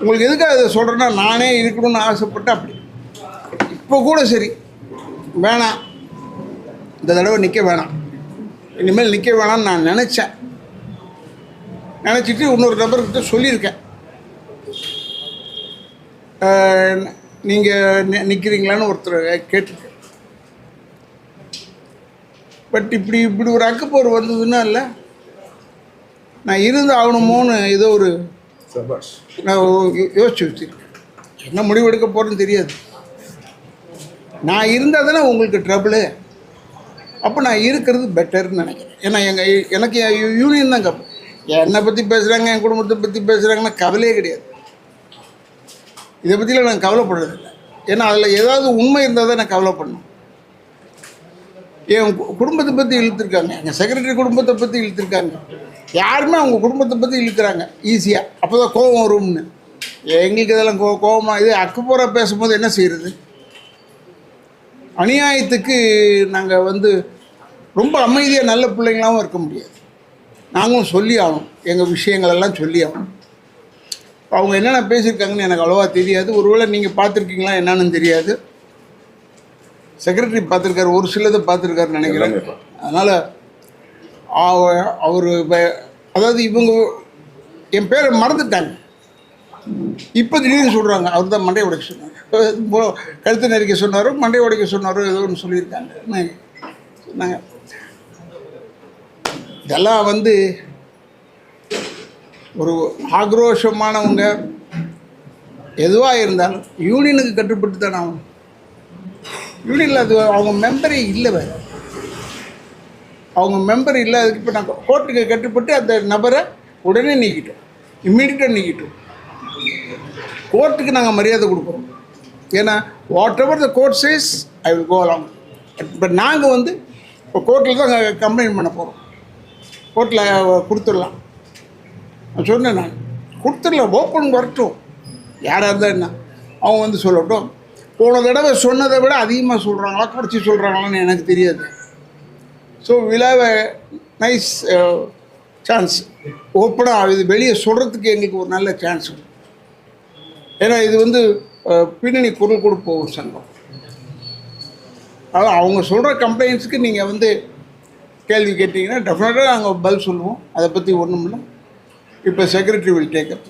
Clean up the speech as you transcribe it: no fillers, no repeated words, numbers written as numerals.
உங்களுக்கு எதுக்காக அதை சொல்கிறேன்னா, நானே இருக்கணும்னு ஆசைப்பட்டு அப்படி இப்போ கூட சரி வேணாம், இந்த தடவை நிற்க வேணாம், இனிமேல் நிற்க வேணாம்னு நான் நினச்சிட்டு இன்னொரு நபர்கிட்ட சொல்லியிருக்கேன். நீங்கள் நிற்கிறீங்களான்னு ஒருத்தர் கேட்டிருக்கேன். பட் இப்படி ஒரு அக்கப்போர் வந்ததுன்னா இல்லை, நான் இருந்து ஆகணுமோன்னு ஏதோ ஒரு நான் யோசிச்சு வச்சுருக்கேன். என்ன முடிவு எடுக்க போகிறேன்னு தெரியாது. நான் இருந்தால் தானே உங்களுக்கு ட்ரபிளு. அப்போ நான் இருக்கிறது பெட்டர்னு நினைக்கிறேன். ஏன்னா எனக்கு யூனியன் தான் கப்பு. என்னை பற்றி பேசுகிறாங்க, என் குடும்பத்தை பற்றி பேசுகிறாங்கன்னா கவலையே கிடையாது. இதை பற்றிலாம் நான் கவலைப்படுறதில்லை. ஏன்னா அதில் ஏதாவது உண்மை இருந்தால் தான் நான் கவலைப்படணும். என் குடும்பத்தை பற்றி இழுத்துருக்காங்க, எங்கள் செக்ரட்டரி குடும்பத்தை பற்றி இழுத்துருக்காங்க. யாருமே அவங்க குடும்பத்தை பற்றி இழுக்கிறாங்க ஈஸியாக. அப்போ தான் கோபம் வரும்னு. எங்களுக்கு இதெல்லாம் கோபமாக இது அக்கப்போரா பேசும்போது என்ன செய்கிறது? அநியாயத்துக்கு நாங்கள் ரொம்ப அமைதியாக நல்ல பிள்ளைங்களாகவும் இருக்க முடியாது. நாங்களும் சொல்லி ஆகணும், எங்கள் விஷயங்களெல்லாம் சொல்லி ஆகணும். அவங்க என்னென்ன பேசியிருக்காங்கன்னு எனக்கு அவ்வளோவா தெரியாது. ஒருவேளை நீங்கள் பார்த்துருக்கீங்களா என்னன்னு தெரியாது. செக்ரட்டரி பார்த்துருக்காரு, ஒரு சிலதை பார்த்துருக்காருன்னு நினைக்கிறேன். அதனால் அவர் அதாவது இவங்க என் பேரை மறந்துட்டாங்க. இப்போ திடீர்னு சொல்கிறாங்க அவர் தான் மண்டை உடைக்க சொன்னார், கழுத்து நெருக்க சொன்னாரோ மண்டை உடைக்க சொன்னாரோ ஏதோ ஒன்று சொல்லியிருக்காங்க சொன்னாங்க. இதெல்லாம் ஒரு ஆக்ரோஷமானவங்க எதுவாக இருந்தாலும் யூனியனுக்கு கட்டுப்பட்டு தானே ஆகணும். யூனியனில் அது அவங்க மெம்பரே இல்லை, வேறு அவங்க மெம்பர் இல்லை. அதுக்கு இப்போ நான் கோர்ட்டுக்கு கட்டுப்பட்டு அந்த நபரை உடனே நீக்கிட்டோம், இம்மீடியட்டாக நீக்கிட்டோம். கோர்ட்டுக்கு நாங்கள் மரியாதை கொடுக்குறோம். ஏன்னா whatever the court says I will go along. But நாங்கள் இப்போ கோர்ட்டில் தான் கம்ப்ளைண்ட் பண்ண போகிறோம். கோர்ட்டில் கொடுத்துடலாம் நான் சொன்னேன். நான் கொடுத்துடலாம், ஓப்பன் வரட்டும், யாராக இருந்தால் என்ன. அவங்க சொல்லட்டும். போன தடவை சொன்னதை விட அதிகமாக சொல்கிறாங்களா குறைச்சி சொல்கிறாங்களான்னு எனக்கு தெரியாது. So will have a nice chance. ஓப்பனாக இது வெளியே சொல்கிறதுக்கு எங்களுக்கு ஒரு நல்ல சான்ஸ். ஏன்னா இது பின்னணி குரல் கொடுப்போம் ஒரு சங்கம். அதாவது அவங்க சொல்கிற கம்ப்ளைண்ட்ஸுக்கு நீங்கள் கேள்வி கேட்டிங்கன்னா டெஃபினட்டாக நாங்கள் பதில் சொல்லுவோம். அதை பற்றி ஒன்றும் இல்லை. இப்போ செக்ரட்டரி வில் டேக் அப்.